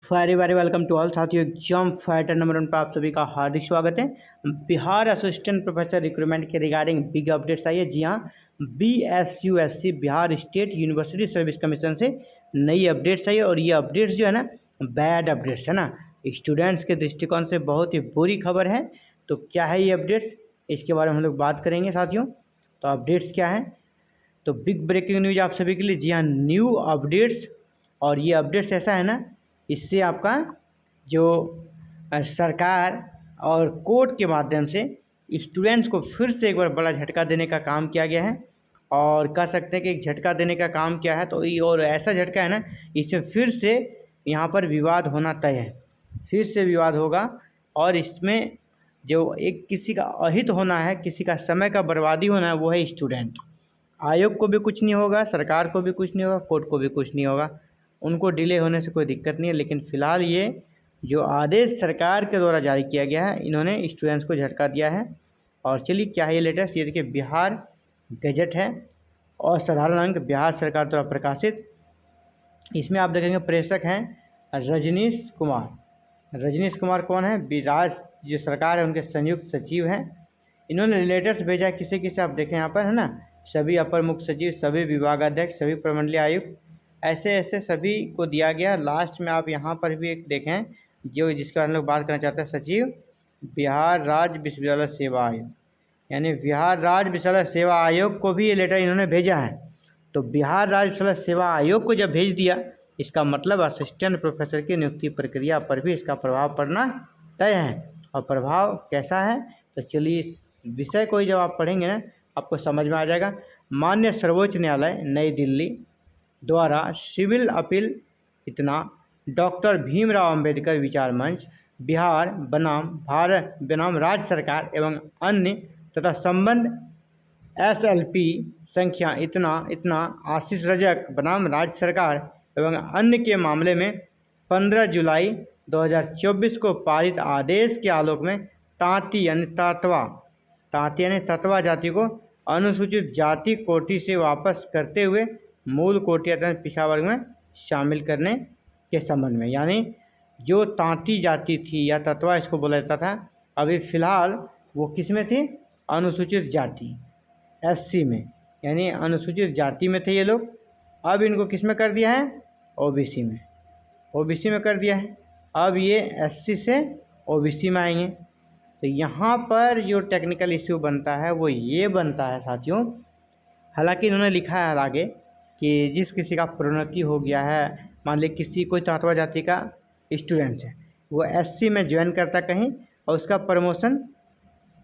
Very very welcome to all साथियों। Exam fighter number 1 पर आप सभी का हार्दिक स्वागत है। बिहार असिस्टेंट प्रोफेसर रिक्रूटमेंट के रिगार्डिंग बिग अपडेट्स आई है। जी हाँ, BSUSC Bihar state university service commission से नई अपडेट्स आई है और ये अपडेट्स जो है ना बैड अपडेट्स है ना, स्टूडेंट्स के दृष्टिकोण से बहुत ही बुरी खबर है। तो क्या है ये अपडेट्स, इसके बारे में हम लोग बात करेंगे साथियों। तो अपडेट्स क्या है, तो बिग ब्रेकिंग न्यूज़ आप सभी के लिए। जी हाँ, न्यू अपडेट्स। और ये अपडेट्स ऐसा है ना, इससे आपका जो सरकार और कोर्ट के माध्यम से स्टूडेंट्स को फिर से एक बार बड़ा झटका देने का काम किया गया है। और कह सकते हैं कि एक झटका देने का काम किया है, तो ये और ऐसा झटका है ना, इसमें फिर से यहाँ पर विवाद होना तय है। फिर से विवाद होगा और इसमें जो एक किसी का अहित होना है, किसी का समय का बर्बादी होना है, वो है स्टूडेंट। आयोग को भी कुछ नहीं होगा, सरकार को भी कुछ नहीं होगा, कोर्ट को भी कुछ नहीं होगा, उनको डिले होने से कोई दिक्कत नहीं है। लेकिन फ़िलहाल ये जो आदेश सरकार के द्वारा जारी किया गया है, इन्होंने स्टूडेंट्स को झटका दिया है। और चलिए क्या है ये लेटेस्ट, ये देखिए बिहार गजट है और साधारण अंक बिहार सरकार द्वारा प्रकाशित। इसमें आप देखेंगे प्रेषक हैं रजनीश कुमार। रजनीश कुमार कौन है, बिराज जो सरकार है उनके संयुक्त सचिव हैं। इन्होंने लेटर्स भेजा है किसे किसे, आप देखें यहाँ पर है ना, सभी अपर मुख्य सचिव, सभी विभागाध्यक्ष, सभी प्रमंडलीय आयुक्त, ऐसे ऐसे सभी को दिया गया। लास्ट में आप यहाँ पर भी एक देखें, जो जिसके बारे में लोग बात करना चाहते हैं, सचिव बिहार राज्य विश्वविद्यालय सेवा आयोग, यानी बिहार राज्य विश्वविद्यालय सेवा आयोग को भी ये लेटर इन्होंने भेजा है। तो बिहार राज्य विश्वविद्यालय सेवा आयोग को जब भेज दिया, इसका मतलब असिस्टेंट प्रोफेसर की नियुक्ति प्रक्रिया पर भी इसका प्रभाव पड़ना तय है। और प्रभाव कैसा है, तो चलिए इस विषय को ही जब आप पढ़ेंगे ना, आपको समझ में आ जाएगा। माननीय सर्वोच्च न्यायालय नई दिल्ली द्वारा सिविल अपील इतना डॉक्टर भीमराव अंबेडकर विचार मंच बिहार बनाम भारत बनाम राज्य सरकार एवं अन्य तथा संबंध SLP संख्या इतना इतना आशीष रजक बनाम राज्य सरकार एवं अन्य के मामले में 15 जुलाई 2024 को पारित आदेश के आलोक में तांती यानी तत्वा जाति को अनुसूचित जाति कोटि से वापस करते हुए मूल कोटि अथवा पिछड़ा वर्ग में शामिल करने के संबंध में। यानी जो तांती जाति थी या तत्वा इसको बोला जाता था, अभी फ़िलहाल वो किस में थी, अनुसूचित जाति SC में, यानी अनुसूचित जाति में थे ये लोग। अब इनको किस में कर दिया है, OBC में, OBC में कर दिया है। अब ये SC से OBC में आएंगे। तो यहाँ पर जो टेक्निकल इश्यू बनता है वो ये बनता है साथियों, हालांकि इन्होंने लिखा है आगे कि जिस किसी का प्रोन्नति हो गया है, मान ली किसी कोई तात्वा जाति का स्टूडेंट है, वो SC में ज्वाइन करता कहीं और उसका प्रमोशन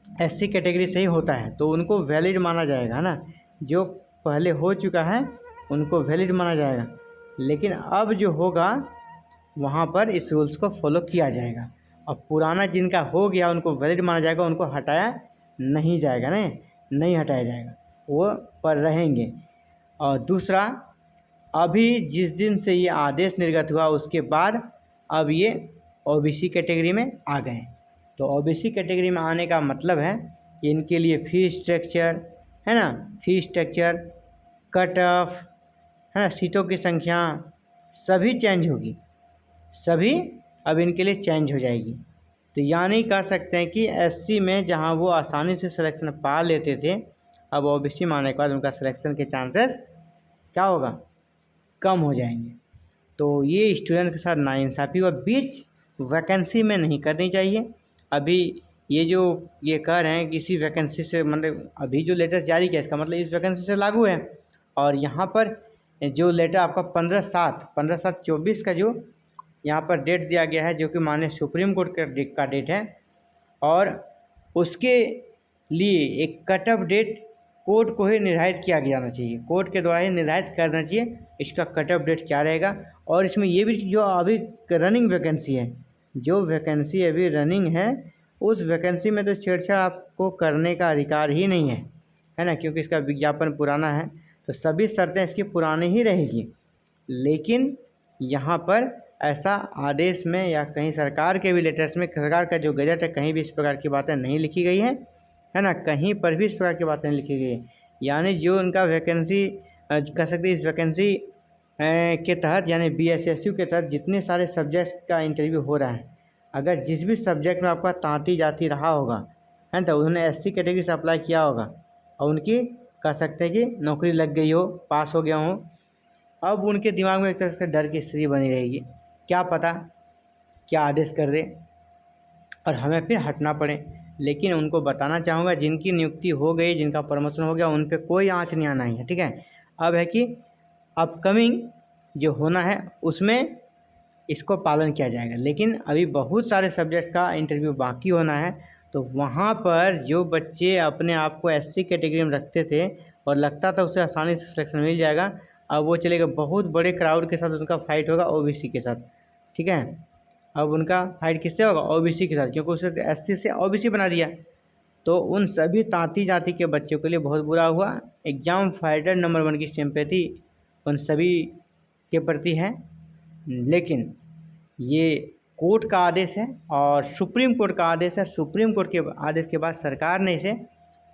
SC कैटेगरी से ही होता है, तो उनको वैलिड माना जाएगा ना। जो पहले हो चुका है उनको वैलिड माना जाएगा, लेकिन अब जो होगा वहाँ पर इस रूल्स को फॉलो किया जाएगा। अब पुराना जिनका हो गया उनको वैलिड माना जाएगा, उनको हटाया नहीं जाएगा, नहीं हटाया जाएगा, वो पर रहेंगे। और दूसरा, अभी जिस दिन से ये आदेश निर्गत हुआ उसके बाद अब ये OBC कैटेगरी में आ गए। तो OBC कैटेगरी में आने का मतलब है कि इनके लिए फीस स्ट्रक्चर है ना, फीस स्ट्रक्चर, कट ऑफ है ना, सीटों की संख्या सभी चेंज होगी, सभी अब इनके लिए चेंज हो जाएगी। तो यानी कह सकते हैं कि SC में जहां वो आसानी से सिलेक्शन पा लेते थे, अब OBC में आने के बाद उनका सिलेक्शन के चांसेस क्या होगा, कम हो जाएंगे। तो ये स्टूडेंट के साथ नाइंसाफ़ी और बीच वैकेंसी में नहीं करनी चाहिए। अभी ये जो ये कह रहे हैं कि इसी वैकेंसी से, मतलब अभी जो लेटर जारी किया इसका मतलब इस वैकेंसी से लागू है। और यहाँ पर जो लेटर आपका 15/7/24 का जो यहाँ पर डेट दिया गया है, जो कि माननीय सुप्रीम कोर्ट का डेट है, और उसके लिए एक कट ऑफ डेट कोर्ट को ही निर्धारित किया जाना चाहिए, कोर्ट के द्वारा ही निर्धारित करना चाहिए इसका कट ऑफ डेट क्या रहेगा। और इसमें ये भी जो अभी रनिंग वैकेंसी है, जो वैकेंसी अभी रनिंग है, उस वैकेंसी में तो छेड़छाड़ आपको करने का अधिकार ही नहीं है ना, क्योंकि इसका विज्ञापन पुराना है, तो सभी शर्तें इसकी पुरानी ही रहेगी। लेकिन यहाँ पर ऐसा आदेश में या कहीं सरकार के भी लेटर्स में, सरकार का जो गजट है, कहीं भी इस प्रकार की बातें नहीं लिखी गई है ना, कहीं पर भी इस प्रकार की बातें नहीं लिखी गई है। यानी जो उनका वैकेंसी कह सकते इस वैकेंसी के तहत यानी BSSU के तहत जितने सारे सब्जेक्ट्स का इंटरव्यू हो रहा है, अगर जिस भी सब्जेक्ट में आपका तांती जाती रहा होगा है तो उन्होंने SC कैटेगरी से अप्लाई किया होगा और उनकी कह सकते हैं कि नौकरी लग गई हो, पास हो गया हो, अब उनके दिमाग में एक तरह से डर की स्थिति बनी रहेगी, क्या पता क्या आदेश कर दे और हमें फिर हटना पड़े। लेकिन उनको बताना चाहूँगा जिनकी नियुक्ति हो गई, जिनका प्रमोशन हो गया, उन पे कोई आँच नहीं आना है, ठीक है। अब है कि अपकमिंग जो होना है उसमें इसको पालन किया जाएगा, लेकिन अभी बहुत सारे सब्जेक्ट्स का इंटरव्यू बाकी होना है। तो वहाँ पर जो बच्चे अपने आप को SC कैटेगरी में रखते थे और लगता था उसे आसानी से सिलेक्शन मिल जाएगा, अब वो चलेगा बहुत बड़े क्राउड के साथ, उनका फाइट होगा OBC के साथ, ठीक है। अब उनका फाइट किससे होगा? OBC के साथ, क्योंकि उसे SC से OBC बना दिया। तो उन सभी तांती जाति के बच्चों के लिए बहुत बुरा हुआ। एग्ज़ाम फाइटर नंबर 1 की सिंपैथी उन सभी के प्रति है, लेकिन ये कोर्ट का आदेश है और सुप्रीम कोर्ट का आदेश है। सुप्रीम कोर्ट के आदेश के बाद सरकार ने इसे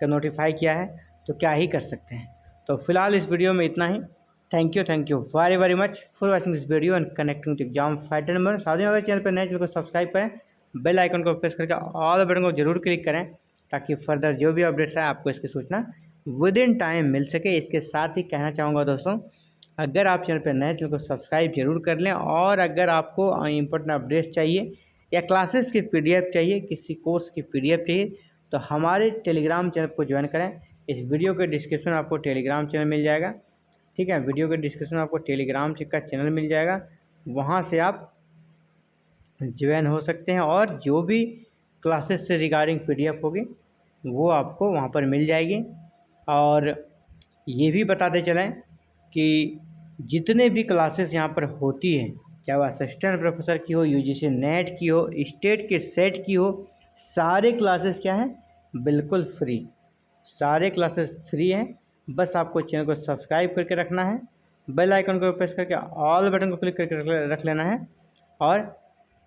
नोटिफाई किया है, तो क्या ही कर सकते हैं। तो फिलहाल इस वीडियो में इतना ही। Thank you very very much for watching this video and connecting with exam fighter number. साथियों, अगर चैनल पर नए चैनल को सब्सक्राइब करें, बेल आइकन को प्रेस करके ऑल बटन को जरूर क्लिक करें, ताकि फर्दर जो भी अपडेट्स है आपको इसकी सूचना विद इन टाइम मिल सके। इसके साथ ही कहना चाहूँगा दोस्तों, अगर आप चैनल पर नए चैनल को सब्सक्राइब जरूर कर लें, और अगर आपको इम्पोर्टेंट अपडेट्स चाहिए या क्लासेस की PDF चाहिए, किसी कोर्स की PDF चाहिए, तो हमारे टेलीग्राम चैनल को ज्वाइन करें। इस वीडियो के डिस्क्रिप्शन में आपको टेलीग्राम चैनल मिल जाएगा, ठीक है। वीडियो के डिस्क्रिप्शन में आपको टेलीग्राम का चैनल मिल जाएगा, वहाँ से आप ज्वाइन हो सकते हैं और जो भी क्लासेस से रिगार्डिंग PDF होगी वो आपको वहाँ पर मिल जाएगी। और ये भी बताते चलें कि जितने भी क्लासेस यहाँ पर होती हैं, चाहे वो असिस्टेंट प्रोफेसर की हो, UGC नेट की हो, स्टेट के सेट की हो, सारे क्लासेस क्या हैं? बिल्कुल फ्री। सारे क्लासेस फ्री हैं। बस आपको चैनल को सब्सक्राइब करके रखना है, बेल आइकन को प्रेस करके ऑल बटन को क्लिक करके रख लेना है, और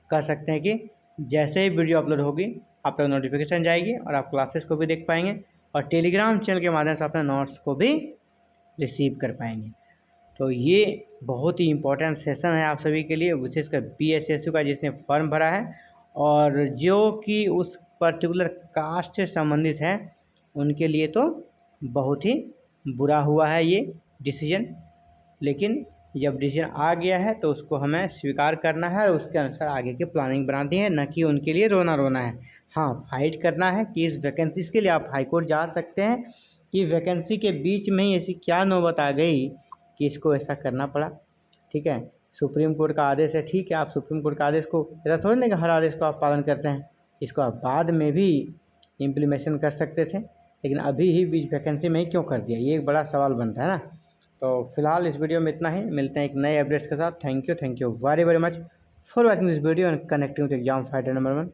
कह सकते हैं कि जैसे ही वीडियो अपलोड होगी आप तक नोटिफिकेशन जाएगी और आप क्लासेस को भी देख पाएंगे और टेलीग्राम चैनल के माध्यम से अपने नोट्स को भी रिसीव कर पाएंगे। तो ये बहुत ही इम्पोर्टेंट सेशन है आप सभी के लिए, विशेषकर BSSU का जिसने फॉर्म भरा है और जो कि उस पर्टिकुलर कास्ट से संबंधित है, उनके लिए तो बहुत ही बुरा हुआ है ये डिसीजन। लेकिन जब डिसीजन आ गया है तो उसको हमें स्वीकार करना है और उसके अनुसार आगे की प्लानिंग बनानी है, न कि उनके लिए रोना है। हाँ, फाइट करना है कि इस वैकेंसीज़ के लिए आप हाई कोर्ट जा सकते हैं कि वैकेंसी के बीच में ही ऐसी क्या नौबत आ गई कि इसको ऐसा करना पड़ा, ठीक है। सुप्रीम कोर्ट का आदेश है, ठीक है, आप सुप्रीम कोर्ट का आदेश को ऐसा थोड़ी ना कि हर आदेश को आप पालन करते हैं, इसको आप बाद में भी इम्प्लीमेशन कर सकते थे, लेकिन अभी ही बीच वैकेंसी में ही क्यों कर दिया, ये एक बड़ा सवाल बनता है ना। तो फिलहाल इस वीडियो में इतना ही, मिलते हैं एक नए अपडेट्स के साथ। Thank you very very much for watching this video and connecting with exam fighter number 1।